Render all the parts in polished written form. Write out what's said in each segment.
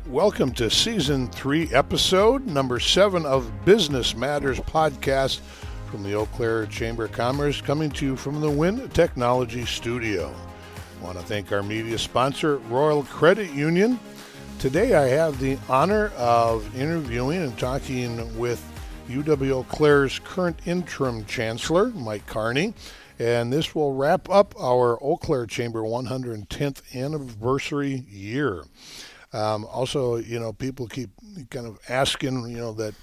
Welcome to Season 3, Episode number 7 of Business Matters Podcast from the Eau Claire Chamber of Commerce, coming to you from the Win Technology Studio. I want to thank our media sponsor, Royal Credit Union. Today I have the honor of interviewing and talking with UW-Eau Claire's current Interim Chancellor, Mike Carney, and this will wrap up our Eau Claire Chamber 110th anniversary year. Also, people keep kind of asking, that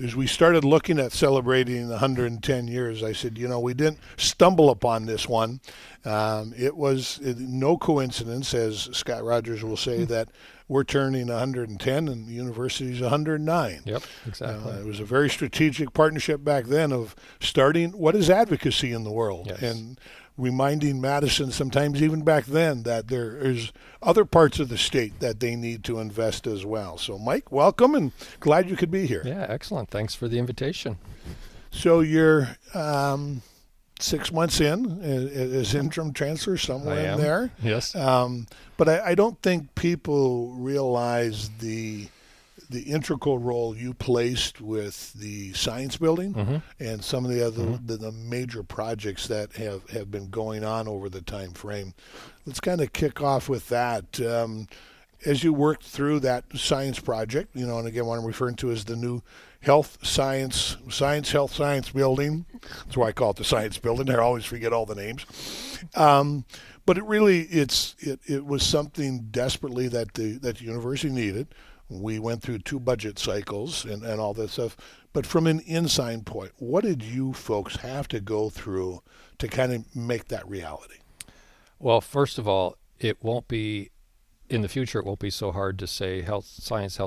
as we started looking at celebrating 110 years, I said, we didn't stumble upon this one. It was no coincidence, as Scott Rogers will say, that we're turning 110 and the university's 109. Yep, exactly. It was a very strategic partnership back then of starting what is advocacy in the world. Yes. And reminding Madison sometimes even back then that there is other parts of the state that they need to invest as well. So Mike, welcome and glad you could be here. Yeah, excellent. Thanks for the invitation. So you're 6 months in as interim chancellor, somewhere in there. Yes. But I don't think people realize the integral role you placed with the science building and some of the other the major projects that have been going on over the time frame. Let's kind of kick off with that. As you worked through that science project, and again, what I'm referring to is the new health science building. That's why I call it the science building. I always forget all the names. But it was something desperately that the university needed. We went through 2 budget cycles and all that stuff. But from an inside point, what did you folks have to go through to kind of make that reality? Well, first of all, it won't be, in the future, it won't be so hard to say health science,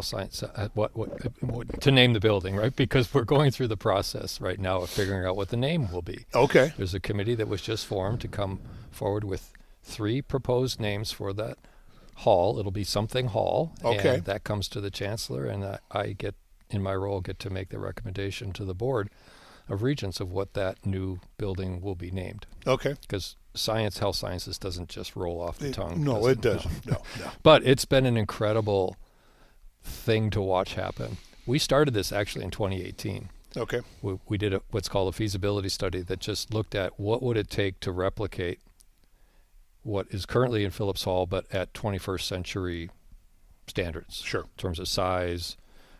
what to name the building, right? Because we're going through the process right now of figuring out what the name will be. Okay. There's a committee that was just formed to come forward with 3 proposed names for that hall. It'll be something hall. Okay. And that comes to the chancellor, and I get, in my role, get to make the recommendation to the board of regents of what that new building will be named. Okay. Because health sciences doesn't just roll off the tongue. No, it doesn't. No. But it's been an incredible thing to watch happen. We started this actually in 2018. Okay. We did what's called a feasibility study that just looked at what would it take to replicate what is currently in Phillips Hall, but at 21st century standards. Sure. In terms of size,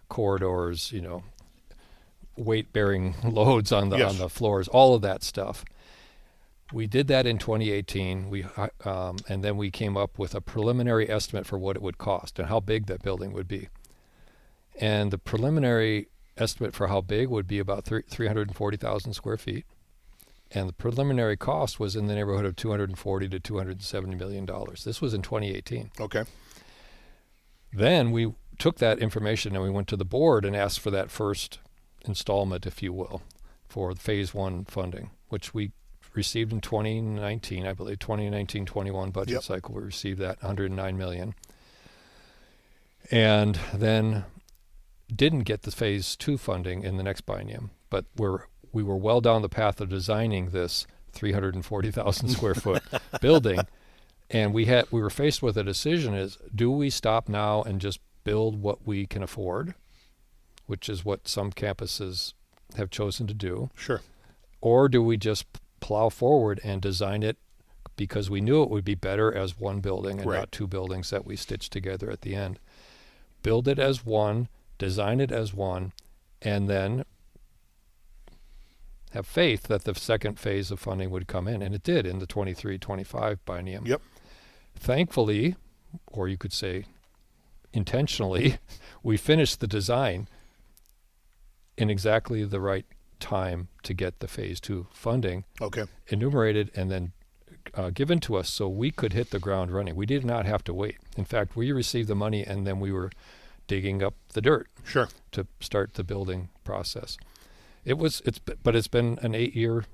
corridors, weight-bearing loads on the floors, all of that stuff. We did that in 2018. And then we came up with a preliminary estimate for what it would cost and how big that building would be. And the preliminary estimate for how big would be about 340,000 square feet. And the preliminary cost was in the neighborhood of $240 to $270 million. This was in 2018. Okay. Then we took that information and we went to the board and asked for that first installment, if you will, for phase 1 funding, which we received in 2019, I believe, 2019-21 budget cycle. We received that $109 million. And then didn't get the phase 2 funding in the next biennium, but we were well down the path of designing this 340,000 square foot building, and we were faced with a decision: is do we stop now and just build what we can afford, which is what some campuses have chosen to do, sure, or do we just plow forward and design it because we knew it would be better as one building and not 2 buildings that we stitched together at the end? Build it as one, design it as one, and then have faith that the second phase of funding would come in. And it did in the 23-25 biennium. Yep. Thankfully, or you could say intentionally, we finished the design in exactly the right time to get the phase 2 funding enumerated and then given to us so we could hit the ground running. We did not have to wait. In fact, we received the money and then we were digging up the dirt to start the building process. But it's been an 8-year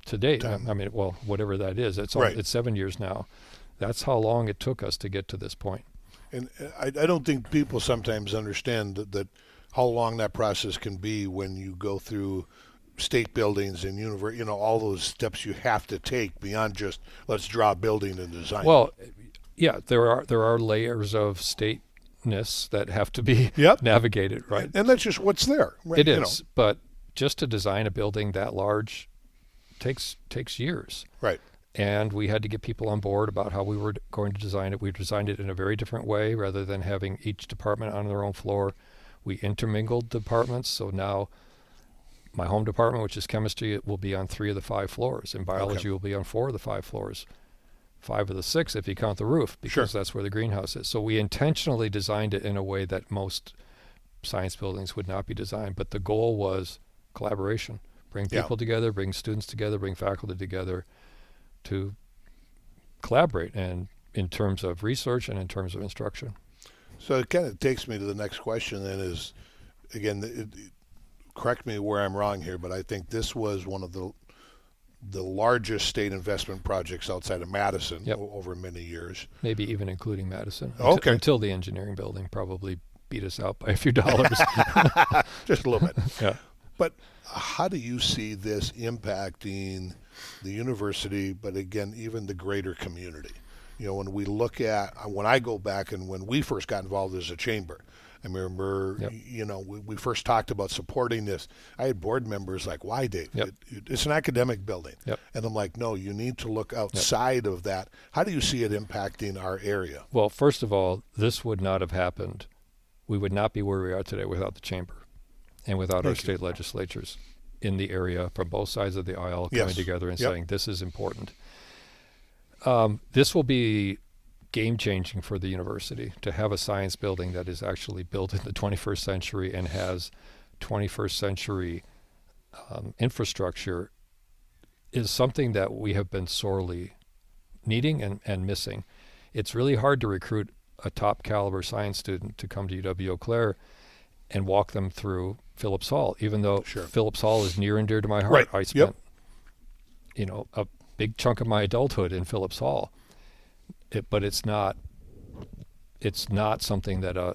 to date. I mean, well, whatever that is, it's 7 years now. That's how long it took us to get to this point. And I don't think people sometimes understand that how long that process can be when you go through state buildings and all those steps you have to take beyond just let's draw a building and design. Well, yeah, there are layers of state intricateness that have to be Yep. navigated, right? And that's just what's there. Right? It is, but just to design a building that large takes years. Right. And we had to get people on board about how we were going to design it. We designed it in a very different way rather than having each department on their own floor. We intermingled departments, so now my home department, which is chemistry, it will be on 3 of the 5 floors, and biology will be on 4 of the 5 floors, 5 of the 6 if you count the roof, because that's where the greenhouse is. So we intentionally designed it in a way that most science buildings would not be designed, but the goal was collaboration. Bring people together, bring students together, bring faculty together to collaborate, and in terms of research and in terms of instruction. So it kind of takes me to the next question then is, again, correct me where I'm wrong here, but I think this was one of the largest state investment projects outside of Madison over many years. Maybe even including Madison. Okay. Until the engineering building probably beat us out by a few dollars. Just a little bit. Yeah. But how do you see this impacting the university, but again, even the greater community? You know, when we look at, when I go back and when we first got involved as a chamber, I remember, you know, we first talked about supporting this. I had board members like, why, Dave? It's an academic building. And I'm like, no, you need to look outside of that. How do you see it impacting our area? Well, first of all, this would not have happened. We would not be where we are today without the chamber and without our state legislatures in the area from both sides of the aisle coming together and saying this is important. This will be game-changing for the university to have a science building that is actually built in the 21st century and has 21st century infrastructure is something that we have been sorely needing and missing. It's really hard to recruit a top caliber science student to come to UW-Eau Claire and walk them through Phillips Hall, even though Phillips Hall is near and dear to my heart. I spent, you know, a big chunk of my adulthood in Phillips Hall. But it's not something that a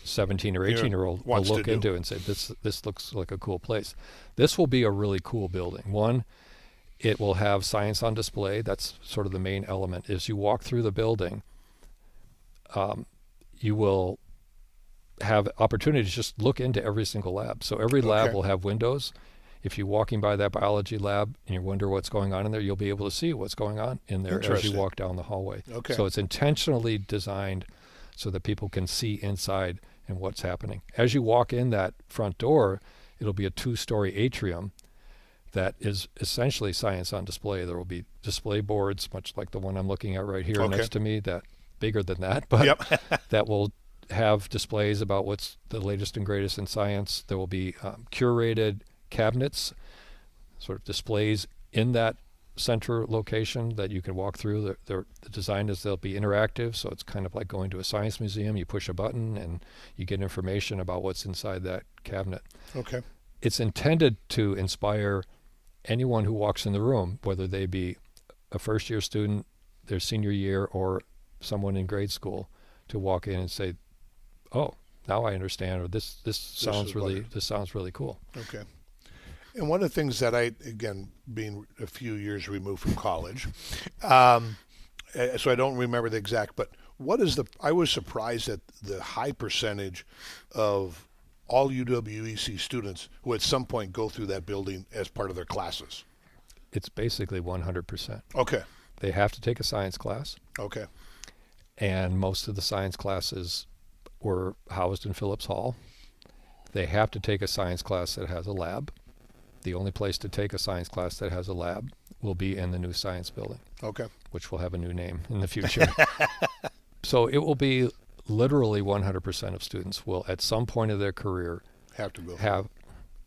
17 or 18-year-old will look into and say, this looks like a cool place. This will be a really cool building. One, it will have science on display. That's sort of the main element. As you walk through the building, you will have opportunity to just look into every single lab. So every lab will have windows. If you're walking by that biology lab and you wonder what's going on in there, you'll be able to see what's going on in there as you walk down the hallway. So it's intentionally designed so that people can see inside and what's happening. As you walk in that front door, it'll be a 2-story atrium that is essentially science on display. There will be display boards, much like the one I'm looking at right here next to me, that bigger than that, but that will have displays about what's the latest and greatest in science. There will be curated cabinets, sort of displays in that center location that you can walk through. The design is they'll be interactive, so it's kind of like going to a science museum. You push a button and you get information about what's inside that cabinet. It's intended to inspire anyone who walks in the room, whether they be a first-year student, their senior year, or someone in grade school, to walk in and say, oh, now I understand, or this sounds really cool. And one of the things that I, again, being a few years removed from college, so I don't remember the exact, but I was surprised at the high percentage of all UW-EC students who at some point go through that building as part of their classes. It's basically 100%. They have to take a science class. And most of the science classes were housed in Phillips Hall. They have to take a science class that has a lab. The only place to take a science class that has a lab will be in the new science building, which will have a new name in the future. So it will be literally 100% of students will, at some point of their career, have to go.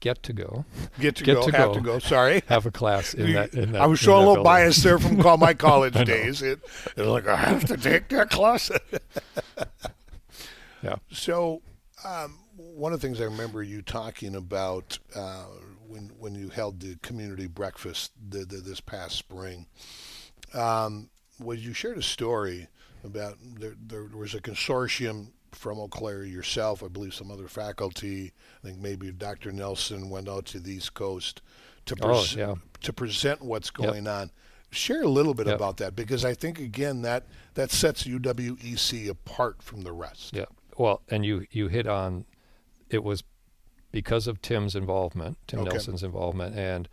Get to go. Sorry, have a class in that. I was showing a little bias there from my college days. It's like I have to take that class. So, one of the things I remember you talking about when you held the community breakfast this past spring was you shared a story about there was a consortium from Eau Claire, yourself, I believe some other faculty, I think maybe Dr. Nelson went out to the East Coast to present what's going on. Share a little bit Yep. about that, because I think, again, that sets UWEC apart from the rest. Yeah. Well, and you hit on, it was because of Tim's involvement, Tim Okay. Nelson's involvement, and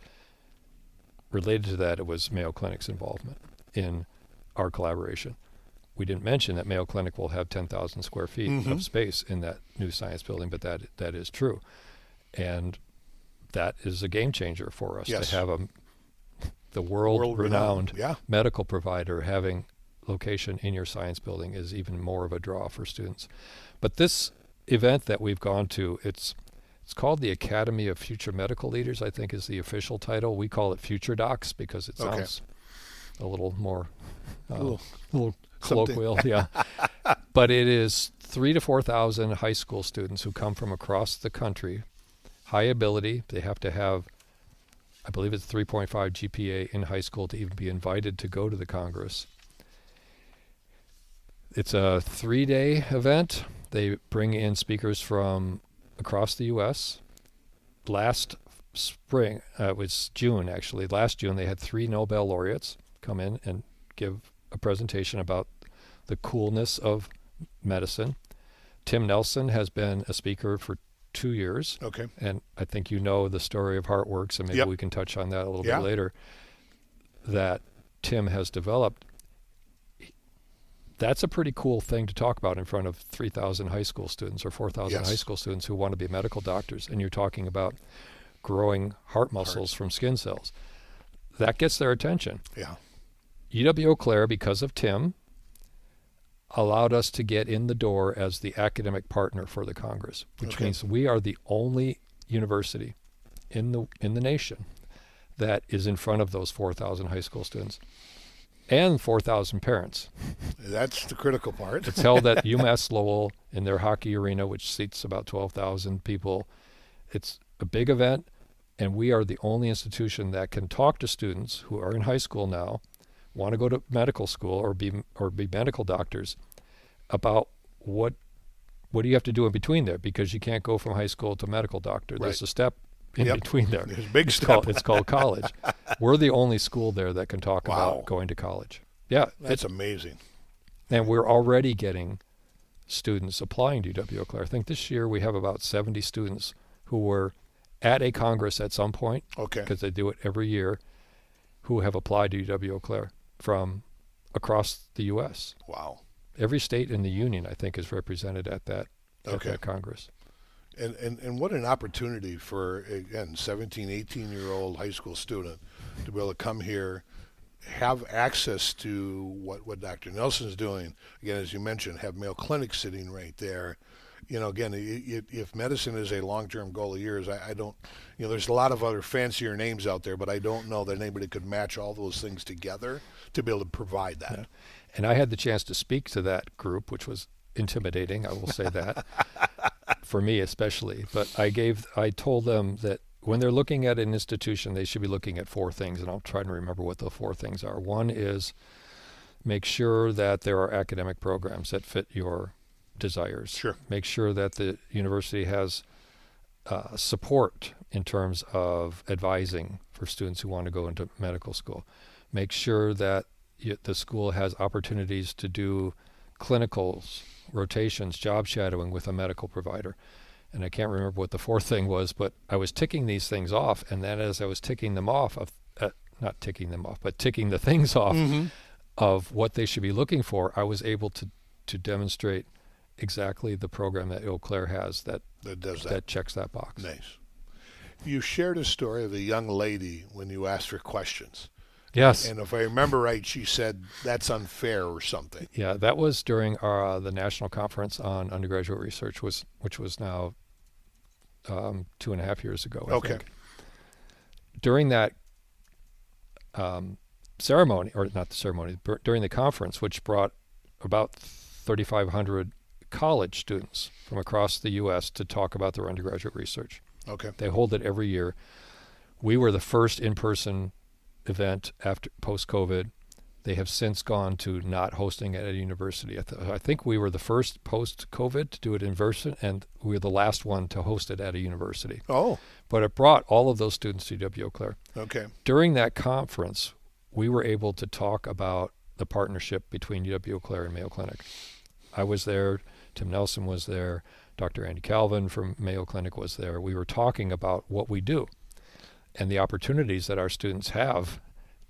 related to that, it was Mayo Clinic's involvement in our collaboration. We didn't mention that Mayo Clinic will have 10,000 square feet Mhm. of space in that new science building, but that is true. And that is a game changer for us Yes. to have the world-renowned Yeah. medical provider having location in your science building is even more of a draw for students. But this event that we've gone to, it's called the Academy of Future Medical Leaders, I think is the official title. We call it Future Docs because it Okay. sounds a little more Little something. colloquial, yeah. But it is 3,000 to 4,000 high school students who come from across the country, high ability. They have to have, I believe it's 3.5 GPA in high school to even be invited to go to the Congress. It's a 3-day event. They bring in speakers from across the U.S. Last spring, it was June actually, last June they had 3 Nobel laureates come in and give a presentation about the coolness of medicine. Tim Nelson has been a speaker for 2 years. Okay. And I think you know the story of HeartWorks, and maybe Yep. we can touch on that a little Yeah. bit later, that Tim has developed. That's a pretty cool thing to talk about in front of 3,000 high school students or 4,000 Yes. high school students who want to be medical doctors, and you're talking about growing heart muscles from skin cells. That gets their attention. Yeah. UW-Eau Claire, because of Tim, allowed us to get in the door as the academic partner for the Congress, which Okay. means we are the only university in the nation that is in front of those 4,000 high school students and 4,000 parents. That's the critical part. It's held at UMass Lowell in their hockey arena, which seats about 12,000 people. It's a big event, and we are the only institution that can talk to students who are in high school now, want to go to medical school or be medical doctors, about what do you have to do in between there, because you can't go from high school to medical doctor. Right. There's a step in Yep. between there. There's a big step. It's called college. We're the only school there that can talk Wow. about going to college. Yeah, That's amazing. and we're already getting students applying to UW-Eau Claire. I think this year we have about 70 students who were at a Congress at some point, Okay. because they do it every year, who have applied to UW-Eau Claire from across the U.S. Wow. Every state in the union, I think, is represented at that Okay. Congress. And what an opportunity for, again, 17, 18-year-old high school student to be able to come here, have access to what Dr. Nelson's doing. Again, as you mentioned, have Mayo Clinic sitting right there. You know, again, if medicine is a long-term goal of yours, I don't, there's a lot of other fancier names out there, but I don't know that anybody could match all those things together to be able to provide that. Yeah. And I had the chance to speak to that group, which was intimidating, I will say that, for me especially. But I told them that when they're looking at an institution, they should be looking at 4 things, and I'll try to remember what the 4 things are. One is make sure that there are academic programs that fit your desires. Sure. Make sure that the university has support in terms of advising for students who want to go into medical school. Make sure that the school has opportunities to do clinicals, rotations, job shadowing with a medical provider. And I can't remember what the 4th thing was, but I was ticking these things off, and then as I was ticking them off, not ticking them off, but ticking the things off of what they should be looking for, I was able to demonstrate exactly the program that Eau Claire has that does that. that checks that box. Nice. You shared a story of a young lady when you asked her questions. Yes. And if I remember right, she said that's unfair or something. Yeah, that was during the National Conference on Undergraduate Research, which was now 2.5 years ago, I think. During that ceremony, or not the ceremony, during the conference, which brought about 3,500 college students from across the U.S. to talk about their undergraduate research. Okay. They hold it every year. We were the first in-person event after post-COVID. They have since gone to not hosting it at a university. I think we were the first post-COVID to do it in person, and we were the last one to host it at a university. Oh, But it brought all of those students to UW-Eau Claire. okay. During that conference, we were able to talk about the partnership between UW-Eau Claire and Mayo Clinic. I was there, Tim Nelson was there, Dr. Andy Calvin from Mayo Clinic was there. We were talking about what we do and the opportunities that our students have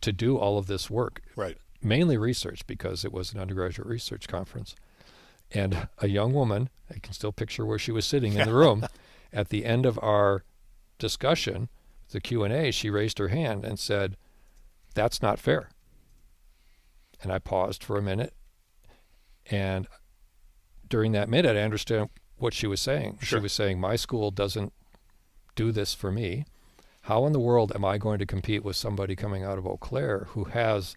to do all of this work. Right. Mainly research, because it was an undergraduate research conference. And a young woman, I can still picture where she was sitting in the room, at the end of our discussion, the Q&A, she raised her hand and said, "That's not fair." And I paused for a minute, and during that minute, I understood what she was saying. Sure. She was saying, my school doesn't do this for me. How in the world am I going to compete with somebody coming out of Eau Claire who has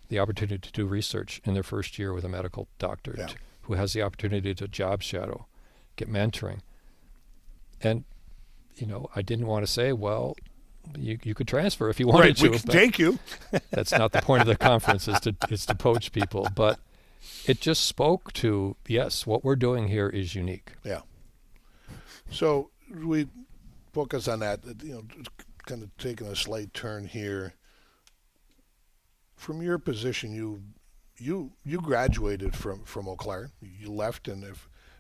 the opportunity to do research in their first year with a medical doctor, Yeah. who has the opportunity to job shadow, get mentoring? And, I didn't want to say, well, you could transfer if you wanted Right, to. we can take you. That's not the point of the conference, is to poach people. But it just spoke to, yes, what we're doing here is unique. Yeah. So we focus on that, kind of taking a slight turn here. From your position, you graduated from Eau Claire. You left, and I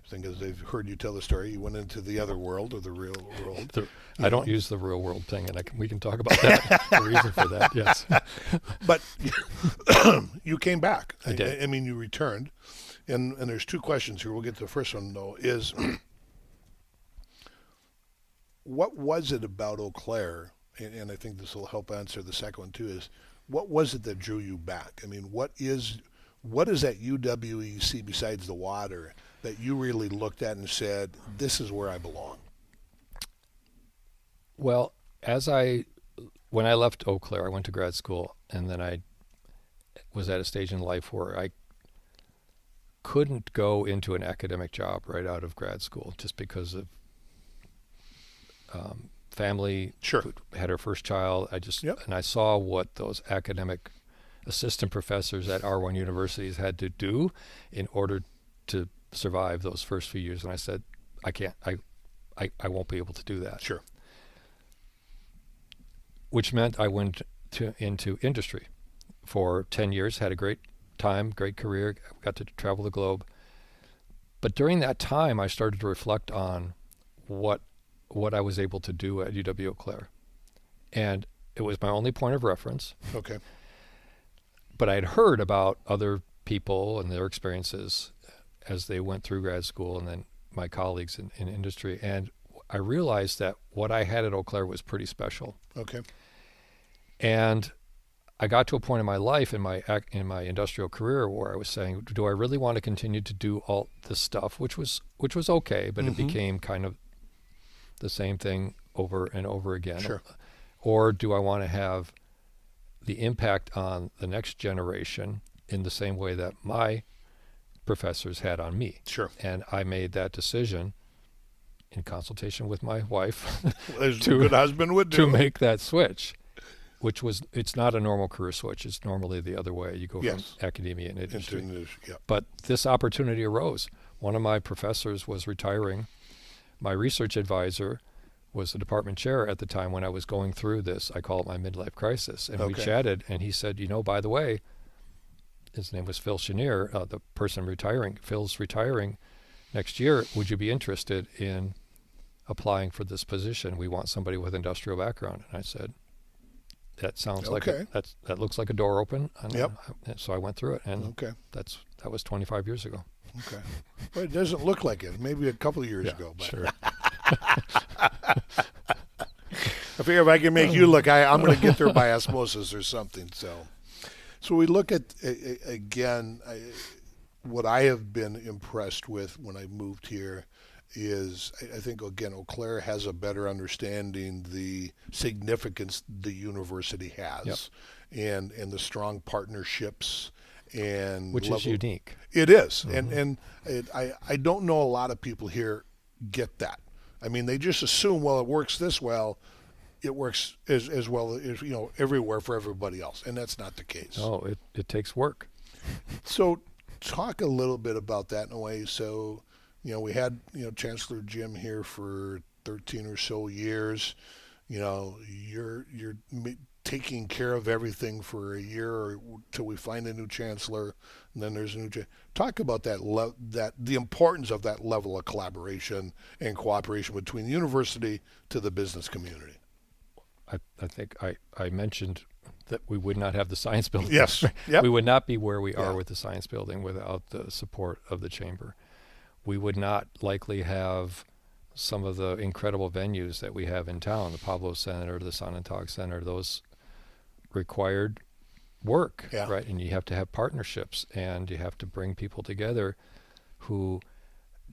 think as they've heard you tell the story, you went into the other world, or the real world. I don't use the real world thing, and we can talk about that, the reason for that, yes. But you came back. I did. I mean, you returned. And there's two questions here. We'll get to the first one, though, is what was it about Eau Claire, and I think this will help answer the second one, too, is what was it that drew you back? I mean, what is at UW you see besides the water that you really looked at and said, this is where I belong? Well, when I left Eau Claire, I went to grad school, and then I was at a stage in life where I couldn't go into an academic job right out of grad school just because of family. Sure. Had her first child. And I saw what those academic assistant professors at R1 universities had to do in order to survive those first few years. And I said, I can't, I won't be able to do that. Sure. Which meant I went into industry for 10 years, had a great time, great career, got to travel the globe. But during that time, I started to reflect on what I was able to do at UW-Eau Claire. And it was my only point of reference. Okay. But I had heard about other people and their experiences as they went through grad school, and then my colleagues in industry. And I realized that what I had at Eau Claire was pretty special. Okay. And I got to a point in my life, in my industrial career, where I was saying, do I really want to continue to do all this stuff, which was okay, but it became kind of the same thing over and over again. Sure. Or do I want to have the impact on the next generation in the same way that my professors had on me? Sure. And I made that decision in consultation with my wife As a good husband would do. to make that switch, which was, it's not a normal career switch. It's normally the other way. You go from academia and industry. But this opportunity arose. One of my professors was retiring. My research advisor was the department chair at the time when I was going through this. I call it my midlife crisis. And we chatted, and he said, by the way, his name was Phil Chenier, the person retiring. Phil's retiring next year. Would you be interested in applying for this position? We want somebody with industrial background. And I said, that sounds like that looks like a door open. And so I went through it, and that was 25 years ago. Okay. Well, it doesn't look like it. Maybe a couple of years ago. But. Sure. I figure if I can make you look, I'm going to get there by osmosis or something. So we look at, again, what I have been impressed with when I moved here is I think, again, Eau Claire has a better understanding the significance the university has and the strong partnerships. Which is unique. It is. And I don't know a lot of people here get that. I mean, they just assume, well, it works this well, it works as well as, everywhere for everybody else. And that's not the case. No, it takes work. So talk a little bit about that in a way. So, we had, Chancellor Jim here for 13 or so years. You're taking care of everything for a year or till we find a new chancellor, and then there's a new talk about that the importance of that level of collaboration and cooperation between the university to the business community. I think I mentioned that we would not have the science building. Yes. Yep. We would not be where we are with the science building without the support of the chamber. We would not likely have some of the incredible venues that we have in town, the Pablo Center, the Sonentag Center. Those required work, right? And you have to have partnerships, and you have to bring people together who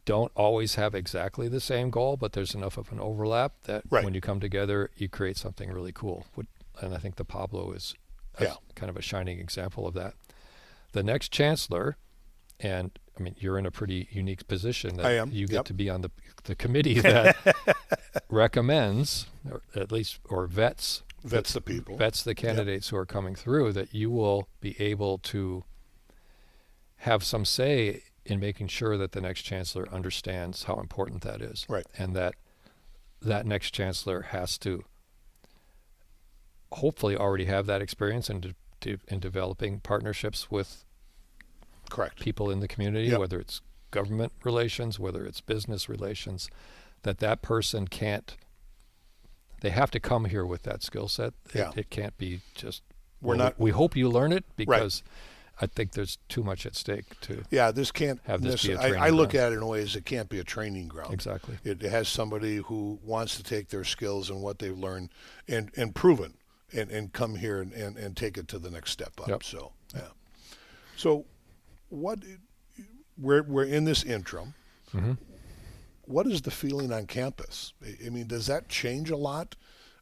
don't always have exactly the same goal, but there's enough of an overlap that when you come together, you create something really cool. And I think the Pablo is kind of a shining example of that. The next chancellor, and I mean, you're in a pretty unique position that I am. You get to be on the committee that recommends, or at least, or vets the people. Vets the candidates who are coming through, that you will be able to have some say in making sure that the next chancellor understands how important that is. Right. And that next chancellor has to hopefully already have that experience in developing partnerships with people in the community, whether it's government relations, whether it's business relations, that person can't, they have to come here with that skill set. It can't be just, we hope you learn it, because I think there's too much at stake to this can't have this be a training I look ground. at it in a way as it can't be a training ground. Exactly. It has somebody who wants to take their skills and what they've learned and proven and come here and take it to the next step up. Yep. So what we're in this interim. Mm-hmm. What is the feeling on campus? I mean, does that change a lot?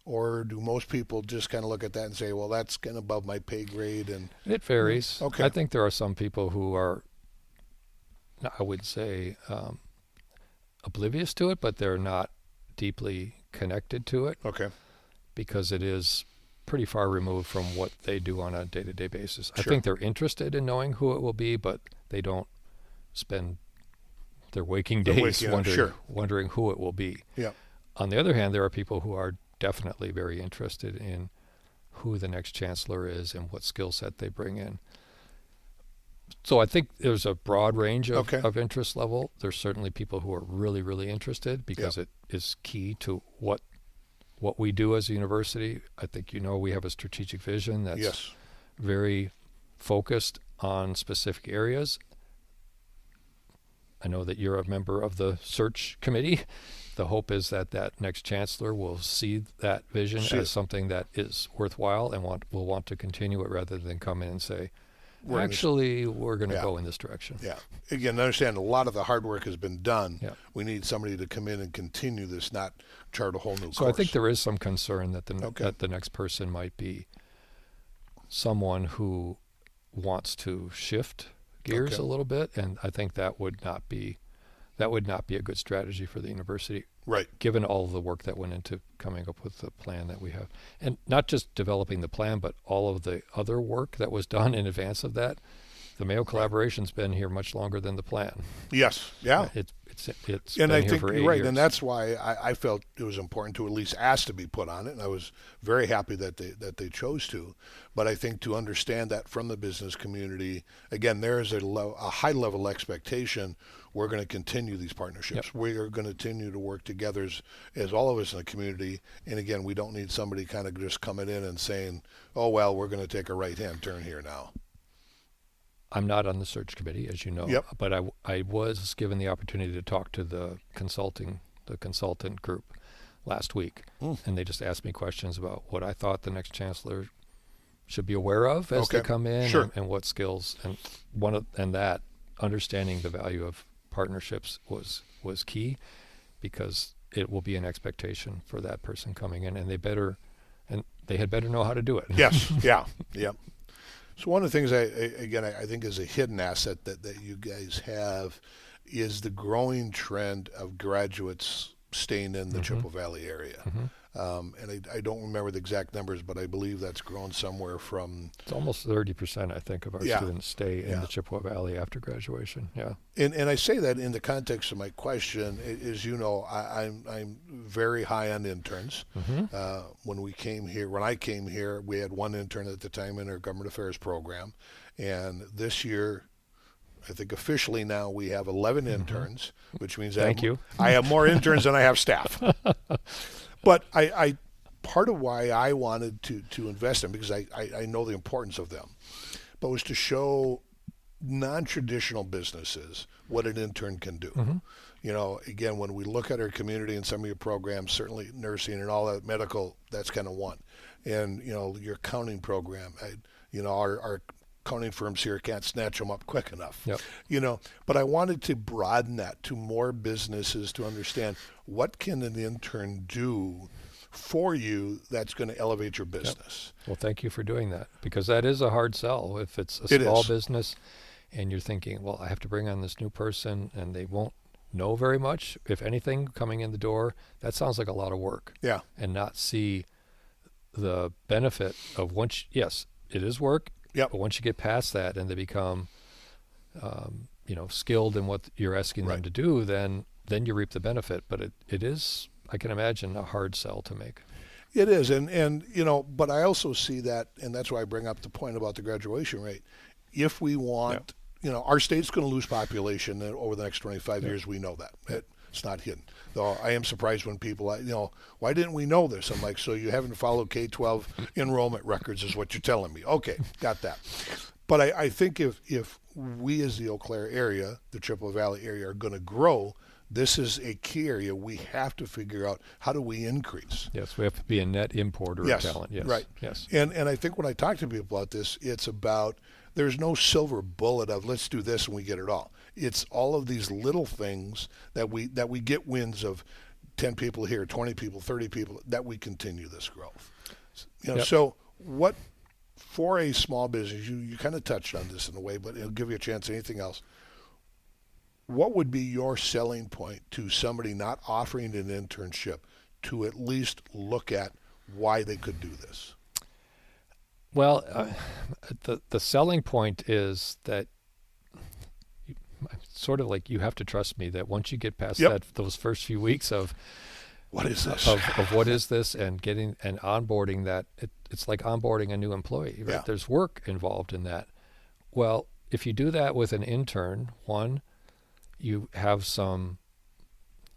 Or do most people just kind of look at that and say, well, that's kind of above my pay grade? And it varies. Okay. I think there are some people who are, I would say, oblivious to it, but they're not deeply connected to it. Okay. Because it is pretty far removed from what they do on a day-to-day basis. Sure. I think they're interested in knowing who it will be, but they don't spend their waking days wondering who it will be. Yeah. On the other hand, there are people who are definitely very interested in who the next chancellor is and what skill set they bring in. So I think there's a broad range of interest level. There's certainly people who are really, really interested because it is key to what we do as a university. I think we have a strategic vision that's very focused on specific areas. I know that you're a member of the search committee. The hope is that next chancellor will see that vision as something that is worthwhile and will want to continue it, rather than come in and say, we're going to go in this direction. Yeah. Again, understand a lot of the hard work has been done. Yeah. We need somebody to come in and continue this, not chart a whole new course. So I think there is some concern that the next person might be someone who wants to shift gears a little bit, and I think that would not be a good strategy for the university. Right. Given all of the work that went into coming up with the plan that we have. And not just developing the plan, but all of the other work that was done in advance of that. The Mayo collaboration's been here much longer than the plan. Yes. Yeah. It's and been I here think for 8 you're right, years. and that's why I felt it was important to at least ask to be put on it, and I was very happy that they chose to. But I think to understand that from the business community, again, there is a high level expectation. We're going to continue these partnerships. Yep. We are going to continue to work together as all of us in the community. And again, we don't need somebody kind of just coming in and saying, "Oh well, we're going to take a right-hand turn here now." I'm not on the search committee, as you know, but I was given the opportunity to talk to the consultant group last week, and they just asked me questions about what I thought the next chancellor should be aware of as they come in, and what skills, and that understanding the value of partnerships was key, because it will be an expectation for that person coming in, and they had better know how to do it. Yes, yeah. So one of the things I think is a hidden asset that you guys have is the growing trend of graduates staying in the Chippewa Valley area. And I don't remember the exact numbers, but I believe that's grown somewhere from... It's almost 30%, I think, of our students stay in the Chippewa Valley after graduation. Yeah. And I say that in the context of my question. As you know, I'm very high on interns. When I came here, we had one intern at the time in our government affairs program. And this year, I think officially now we have 11 interns, which means I have more interns than I have staff. But I part of why I wanted to invest in, because I know the importance of them, but was to show non-traditional businesses what an intern can do. You know, again, when we look at our community and some of your programs, certainly nursing and all that, medical, that's kind of one. And, you know, your accounting program, our accounting firms here can't snatch them up quick enough. You know, but I wanted to broaden that to more businesses to understand what can an intern do for you that's going to elevate your business. Well, thank you for doing that, because that is a hard sell. If it's a small business and you're thinking, well, I have to bring on this new person and they won't know very much, if anything, coming in the door, that sounds like a lot of work. And not see the benefit of yes, it is work. But once you get past that and they become, skilled in what you're asking them to do, then you reap the benefit. But it is, I can imagine, a hard sell to make. It is, and but I also see that, and that's why I bring up the point about the graduation rate. If we want, our state's going to lose population over the next 25 years. We know that. It's not hidden. Though I am surprised when people, why didn't we know this? I'm like, so you haven't followed K-12 enrollment records is what you're telling me. Okay, got that. But I think if we as the Eau Claire area, the Chippewa Valley area, are going to grow, this is a key area. We have to figure out, how do we increase? Yes, we have to be a net importer of talent. Yes, right. Yes. And I think when I talk to people about this, it's about, there's no silver bullet of let's do this and we get it all. It's all of these little things that we get wins of 10 people here, 20 people, 30 people, that we continue this growth. So what, for a small business, you kind of touched on this in a way, but it'll give you a chance. Anything else? What would be your selling point to somebody not offering an internship to at least look at why they could do this? Well, the selling point is that sort of like, you have to trust me that once you get past those first few weeks of what is this, of what is this, and getting and onboarding that, it's like onboarding a new employee, right? There's work involved in that. Well, if you do that with an intern, one, you have some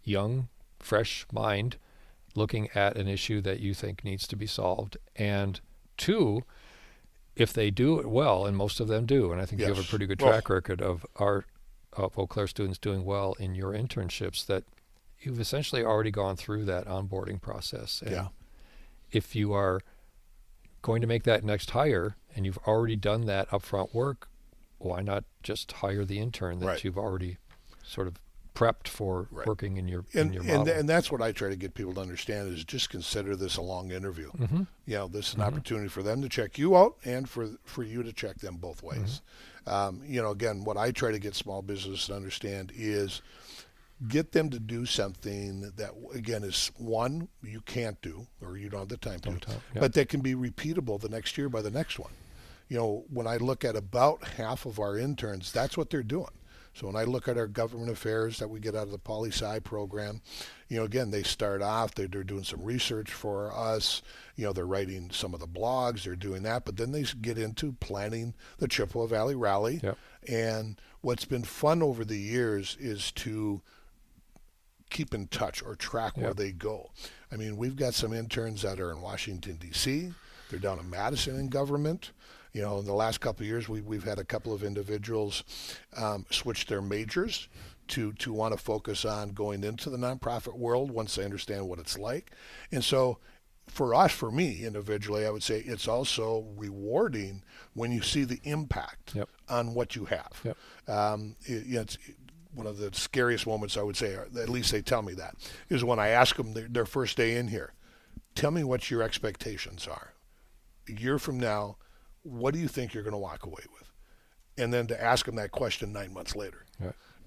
young, fresh mind looking at an issue that you think needs to be solved, and two, if they do it well, and most of them do, and I think you have a pretty good track record of Eau Claire students doing well in your internships, that you've essentially already gone through that onboarding process. And if you are going to make that next hire and you've already done that upfront work, why not just hire the intern that you've already sort of prepped for working in your model? And that's what I try to get people to understand, is just consider this a long interview. This is an opportunity for them to check you out and for you to check them both ways. Again, what I try to get small businesses to understand is get them to do something that, again, is one, you can't do or you don't have the time to do, but that can be repeatable the next year by the next one. When I look at about half of our interns, that's what they're doing. So when I look at our government affairs that we get out of the poli-sci program, again, they start off, they're doing some research for us, they're writing some of the blogs, they're doing that, but then they get into planning the Chippewa Valley Rally. And what's been fun over the years is to keep in touch or track where they go. I mean, we've got some interns that are in Washington, D.C., they're down in Madison in government. In the last couple of years, we've had a couple of individuals switch their majors to want to focus on going into the nonprofit world once they understand what it's like. And so for me individually, I would say it's also rewarding when you see the impact on what you have. It's one of the scariest moments, I would say, or at least they tell me that, is when I ask them their first day in here, tell me what your expectations are. A year from now, what do you think you're going to walk away with? And then to ask them that question 9 months later.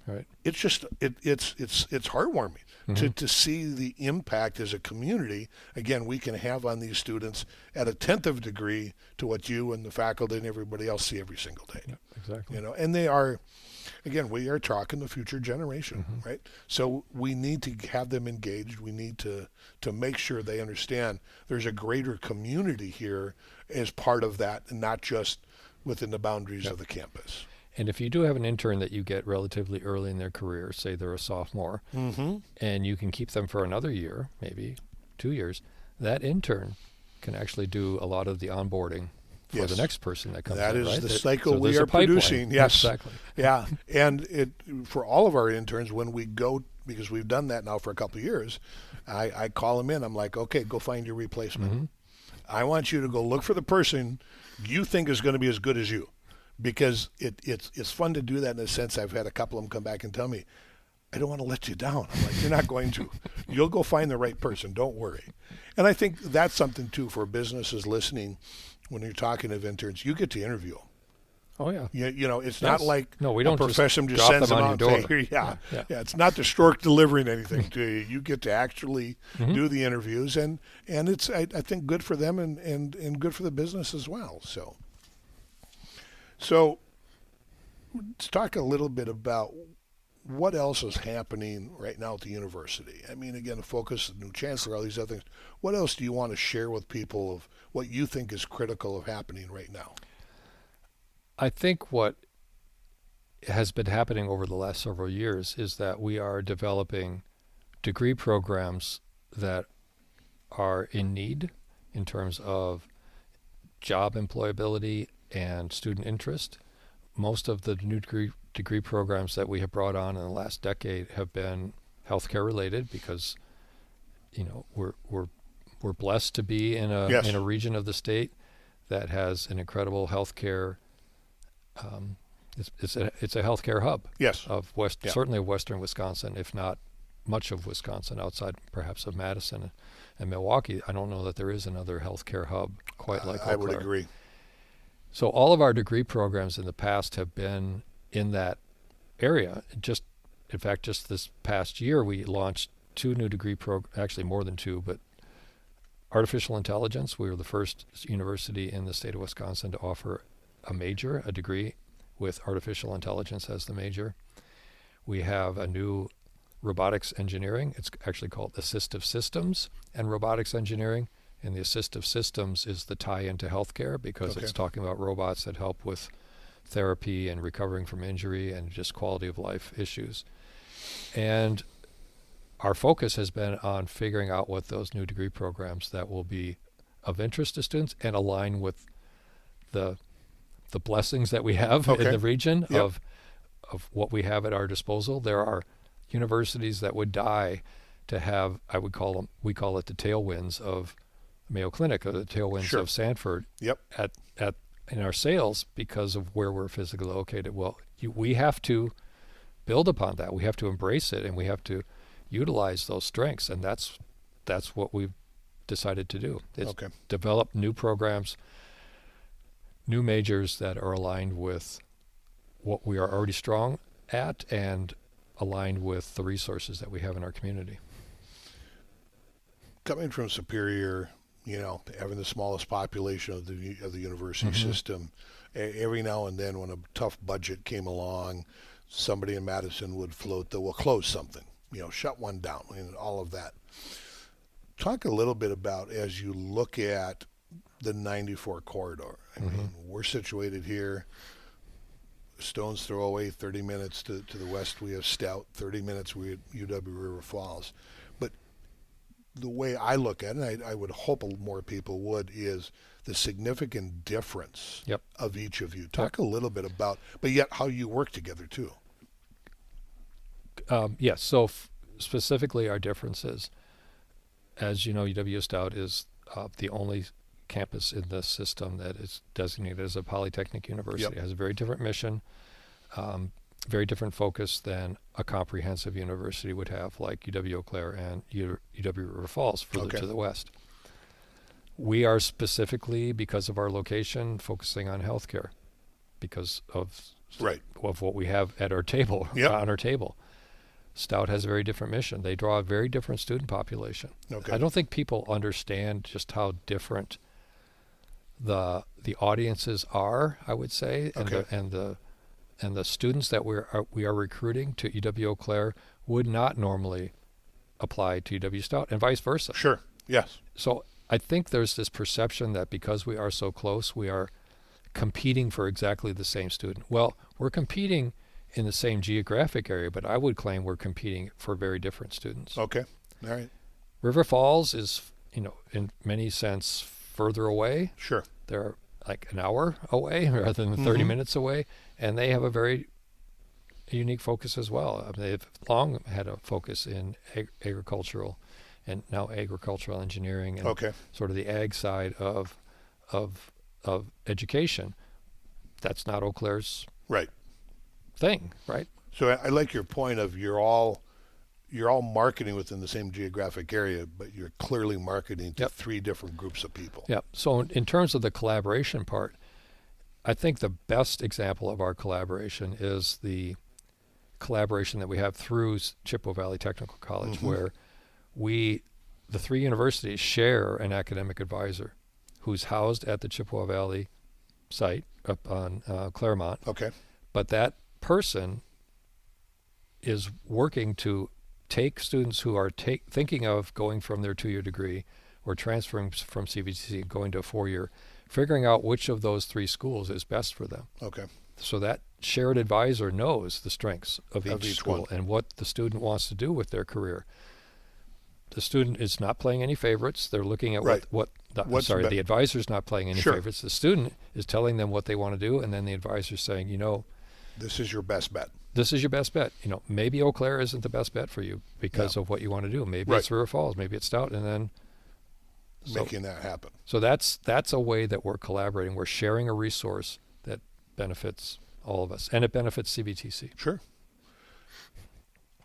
Right. It's just it's heartwarming to see the impact as a community. Again, we can have on these students at a tenth of a degree to what you and the faculty and everybody else see every single day. Yep, exactly. And they are, again, we are talking the future generation, right? So we need to have them engaged. We need to make sure they understand there's a greater community here as part of that, and not just within the boundaries of the campus. And if you do have an intern that you get relatively early in their career, say they're a sophomore, and you can keep them for another year, maybe 2 years, that intern can actually do a lot of the onboarding for the next person that comes in. That is right? the cycle so we are producing. Yes, exactly. Yeah, and for all of our interns, when we go, because we've done that now for a couple of years, I call them in. I'm like, okay, go find your replacement. I want you to go look for the person you think is going to be as good as you. Because it's fun to do that in a sense. I've had a couple of them come back and tell me, I don't want to let you down. I'm like, you're not going to. You'll go find the right person. Don't worry. And I think that's something, too, for businesses listening. When you're talking to interns, you get to interview them. Oh, yeah. It's not like we don't a profession just drop sends them on out your and door. say, yeah. It's not the stork delivering anything to you. You get to actually do the interviews. And it's, I think, good for them and good for the business as well. So let's talk a little bit about what else is happening right now at the university. I mean, again, the focus, the new chancellor, all these other things. What else do you want to share with people of what you think is critical of happening right now? I think what has been happening over the last several years is that we are developing degree programs that are in need in terms of job employability and student interest. Most of the new degree programs that we have brought on in the last decade have been healthcare related because, we're blessed to be in a region of the state that has an incredible healthcare. It's a healthcare hub. Yes. Certainly of western Wisconsin, if not much of Wisconsin, outside perhaps of Madison and Milwaukee. I don't know that there is another healthcare hub quite like Eau Claire. I would agree. So all of our degree programs in the past have been in that area. In fact, just this past year, we launched 2 new degree programs, actually more than 2, but artificial intelligence. We were the first university in the state of Wisconsin to offer a degree with artificial intelligence as the major. We have a new robotics engineering. It's actually called assistive systems and robotics engineering. And the assistive systems is the tie into healthcare because it's talking about robots that help with therapy and recovering from injury and just quality of life issues. And our focus has been on figuring out what those new degree programs that will be of interest to students and align with the blessings that we have in the region of what we have at our disposal. There are universities that would die to have, we call it the tailwinds of Mayo Clinic or the tailwinds of Sanford in our sales because of where we're physically located. Well, we have to build upon that. We have to embrace it, and we have to utilize those strengths, and that's what we've decided to do. It's develop new programs, new majors that are aligned with what we are already strong at and aligned with the resources that we have in our community. Coming from Superior, having the smallest population of the university system, every now and then when a tough budget came along, somebody in Madison would float that we'll close something, shut one down, and all of that. Talk a little bit about, as you look at the 94 corridor. I mean, we're situated here. Stone's Throw away, 30 minutes to the west. We have Stout, 30 minutes. We at UW River Falls. But the way I look at it, and I would hope more people would, is the significant difference of each of you. Talk a little bit about, but yet how you work together too. Yes. So specifically our differences, as you know, UW-Stout is the only campus in the system that is designated as a polytechnic university. It has a very different mission, very different focus than a comprehensive university would have, like UW-Eau Claire and UW River Falls further to the west. We are specifically, because of our location, focusing on healthcare because of Right. of what we have at our table, Yep. on our table. Stout has a very different mission. They draw a very different student population. Okay. I don't think people understand just how different the audiences are, I would say, Okay. and the students that we are recruiting to UW-Eau Claire would not normally apply to UW-Stout, and vice versa. Sure. Yes. So I think there's this perception that because we are so close, we are competing for exactly the same student. Well, we're competing in the same geographic area, but I would claim we're competing for very different students. Okay. All right. River Falls is, in many sense further away. Sure. They're like an hour away rather than 30 minutes away, and they have a very unique focus as well. They've long had a focus in agricultural and now agricultural engineering and Okay. sort of the ag side of education. That's not Eau Claire's Right. thing, right? So I like your point of you're all marketing within the same geographic area, but you're clearly marketing to Yep. three different groups of people. Yeah. So in terms of the collaboration part, I think the best example of our collaboration is the collaboration that we have through Chippewa Valley Technical College, where the three universities share an academic advisor who's housed at the Chippewa Valley site up on Claremont. Okay. But that person is working to take students who are thinking of going from their 2-year degree or transferring from CVTC and going to a 4-year, figuring out which of those three schools is best for them. Okay. So that shared advisor knows the strengths of each school one. and what the student wants to do with their career. The student is not playing any favorites. They're looking at Right. the advisor's not playing any Sure. favorites. The student is telling them what they want to do, and then the advisor's saying, This is your best bet. this is your best bet. Maybe Eau Claire isn't the best bet for you because of what you want to do. Maybe Right. it's River Falls, maybe it's Stout, and then Making that happen. so that's a way that we're collaborating. We're sharing a resource that benefits all of us, and it benefits CVTC. Sure.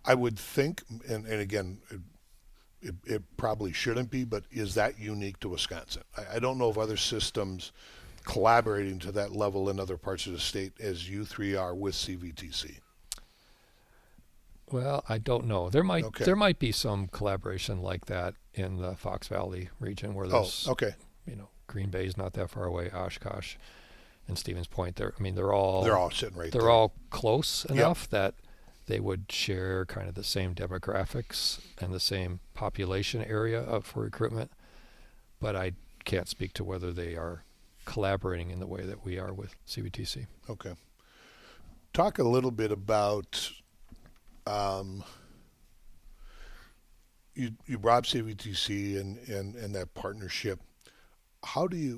I would think, and again, it probably shouldn't be, but is that unique to Wisconsin? I don't know of other systems collaborating to that level in other parts of the state as you three are with CVTC. Well, I don't know. There might Okay. there might be some collaboration like that in the Fox Valley region where there's Okay. Green Bay's not that far away, Oshkosh and Stevens Point. They're all Sitting right they're there. all close enough that they would share kind of the same demographics and the same population area for recruitment. But I can't speak to whether they are collaborating in the way that we are with CVTC. Okay. Talk a little bit about you brought up CVTC and that partnership.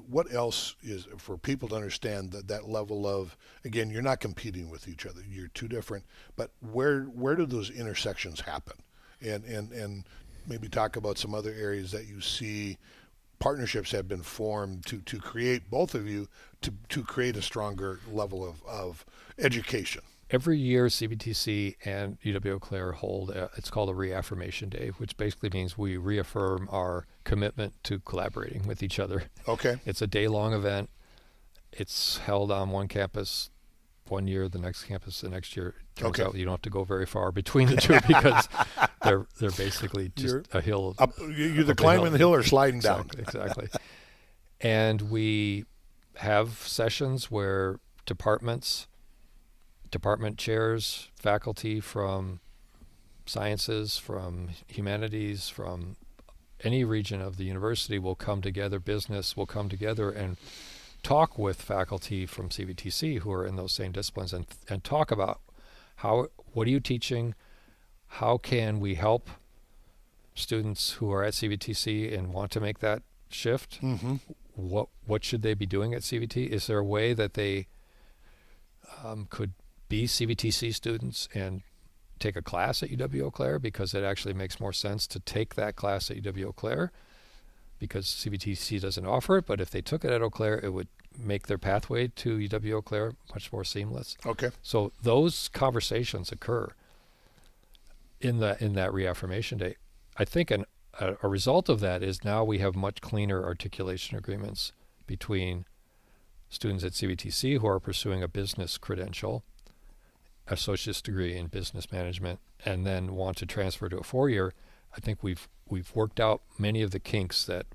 What else is for people to understand that level of, again, you're not competing with each other. You're two different, but where do those intersections happen? And maybe talk about some other areas that you see partnerships have been formed to create, both of you, to create a stronger level of education. Every year, CVTC and UW-Eau Claire hold it's called a reaffirmation day, which basically means we reaffirm our commitment to collaborating with each other. Okay. It's a day-long event. It's held on one campus one year, the next campus the next year. Turns out you don't have to go very far between the two because they're basically just a hill. You're either climbing the hill or sliding down. Exactly. And we have sessions where department chairs, faculty from sciences, from humanities, from any region of the university will come together, business will come together and talk with faculty from CVTC who are in those same disciplines and talk about what are you teaching, how can we help students who are at CVTC and want to make that shift, what should they be doing at CVT? Is there a way that they could be CVTC students and take a class at UW-Eau Claire, because it actually makes more sense to take that class at UW-Eau Claire because CVTC doesn't offer it, but if they took it at Eau Claire, it would make their pathway to UW-Eau Claire much more seamless. Okay. So those conversations occur in that reaffirmation day. I think a result of that is now we have much cleaner articulation agreements between students at CVTC who are pursuing a business credential associate's degree in business management and then want to transfer to a 4-year, I think we've worked out many of the kinks that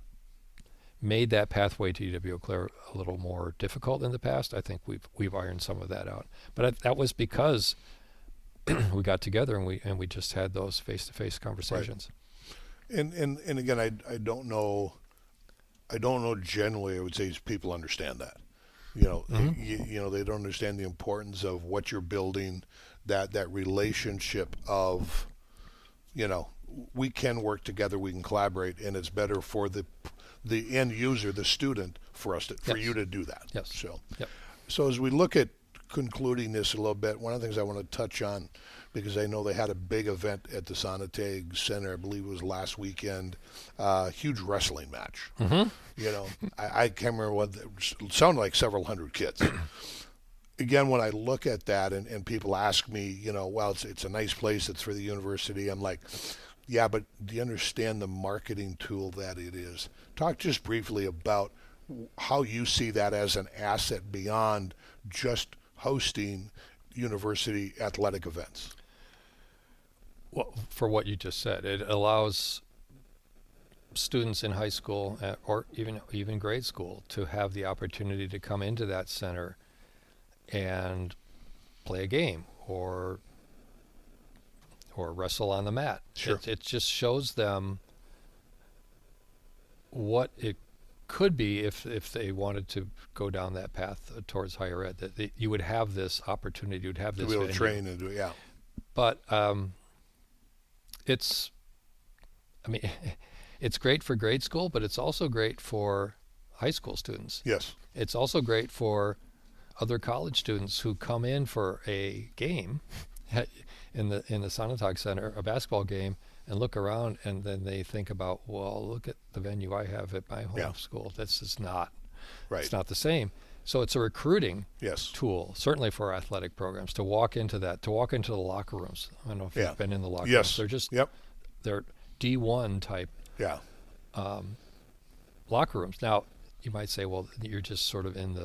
made that pathway to UW-Eau Claire a little more difficult in the past. I think we've ironed some of that out. But that was because we got together and we just had those face-to-face conversations. Right. And again, I don't know generally, I would say people understand that. You know, they don't understand the importance of what you're building, that relationship of, you know, we can work together, we can collaborate, and it's better for the end user, the student, for you to do that. Yes. So as we look at concluding this a little bit, one of the things I want to touch on, because I know they had a big event at the Sonateg Center, I believe it was last weekend, huge wrestling match. Mm-hmm. You know, I can't remember what, it sounded like several hundred kids. Again, when I look at that and people ask me, you know, well, it's a nice place, it's for the university, I'm like, yeah, but do you understand the marketing tool that it is? Talk just briefly about how you see that as an asset beyond just hosting university athletic events. Well, for what you just said, it allows students in high school or even grade school to have the opportunity to come into that center and play a game or wrestle on the mat. Sure. It just shows them what it could be if they wanted to go down that path towards higher ed, that you would have this opportunity, you would have this to be able to venue. train and do it, yeah. But it's great for grade school, but it's also great for high school students. Yes. It's also great for other college students who come in for a game in the Sonateg Center, a basketball game, and look around, and then they think about, well, look at the venue I have at my home school. This is not, it's not the same. So it's a recruiting tool, certainly for our athletic programs, to walk into the locker rooms. I don't know if you've been in the locker rooms. They're just, they're D1 type locker rooms. Now, you might say, well, you're just sort of in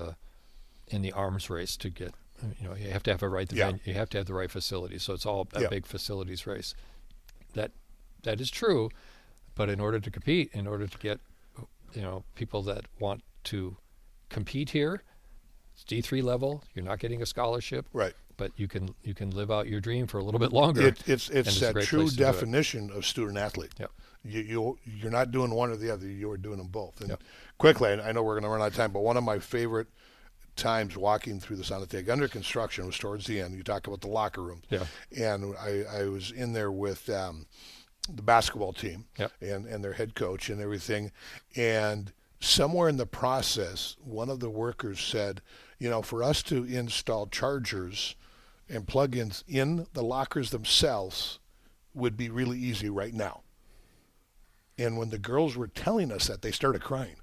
the arms race to get, you know, you have to have you have to have the right facilities. So it's all a big facilities race. That is true, but in order to compete, in order to get, you know, people that want to compete here, it's D3 level. You're not getting a scholarship, right? But you can live out your dream for a little bit longer. It's that true definition of student athlete. Yep. You're not doing one or the other. You are doing them both. And quickly, I know we're going to run out of time, but one of my favorite times walking through the Sonateg under construction was towards the end. You talk about the locker rooms. Yeah. And I was in there with the basketball team and their head coach and everything. And somewhere in the process, one of the workers said, you know, for us to install chargers and plug-ins in the lockers themselves would be really easy right now. And when the girls were telling us that, they started crying.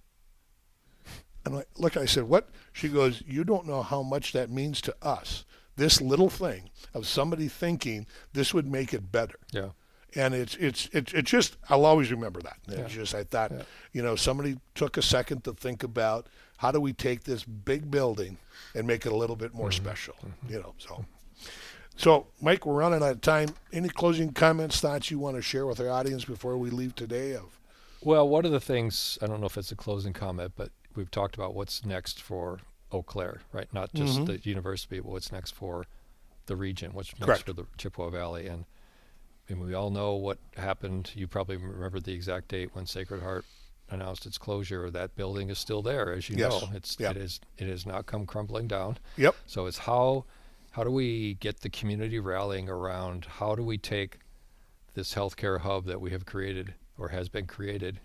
And I said, what? She goes, you don't know how much that means to us. This little thing of somebody thinking this would make it better. Yeah. And it's just, I'll always remember that. It's just, I thought, you know, somebody took a second to think about how do we take this big building and make it a little bit more special, you know, So, Mike, we're running out of time. Any closing comments, thoughts you want to share with our audience before we leave today? Well, one of the things, I don't know if it's a closing comment, but we've talked about what's next for Eau Claire, right? Not just the university, but what's next for the region, what's next for the Chippewa Valley. And we all know what happened. You probably remember the exact date when Sacred Heart announced its closure. That building is still there, as you know. It has not come crumbling down. Yep. So it's how do we get the community rallying around? How do we take this healthcare hub that we have created or has been created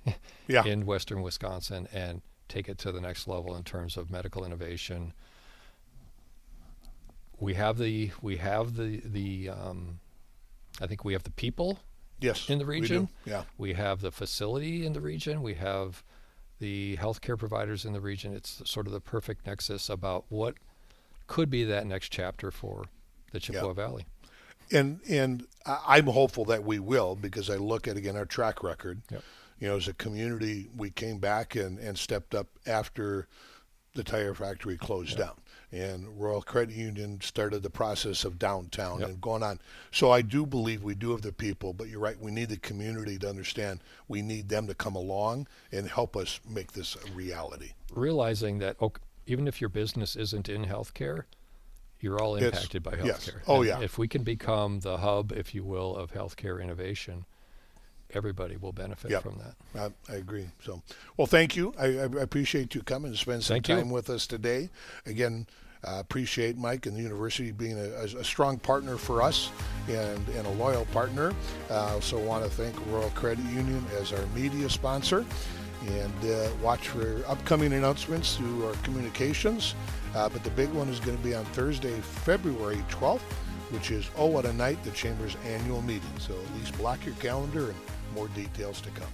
in Western Wisconsin and take it to the next level in terms of medical innovation? We have the I think we have the people in the region. We do. Yeah. We have the facility in the region. We have the healthcare providers in the region. It's sort of the perfect nexus about what could be that next chapter for the Chippewa Valley. And I'm hopeful that we will, because I look at, again, our track record. Yep. You know, as a community, we came back and stepped up after the tire factory closed down. and Royal Credit Union started the process of downtown Yep. and going on. So I do believe we do have the people, but you're right, we need the community to understand we need them to come along and help us make this a reality. Realizing that even if your business isn't in healthcare, you're all impacted by yes. healthcare. Oh, And yeah. if we can become the hub, if you will, of healthcare innovation, everybody will benefit Yep. from that. I agree. So, well, thank you. I appreciate you coming and spend some Thank you. time with us today. Again, appreciate Mike and the university being a strong partner for us and a loyal partner. Also want to thank Royal Credit Union as our media sponsor. And watch for upcoming announcements through our communications. But the big one is going to be on Thursday, February 12th, which is Oh What a Night, the Chamber's annual meeting. So at least block your calendar and more details to come.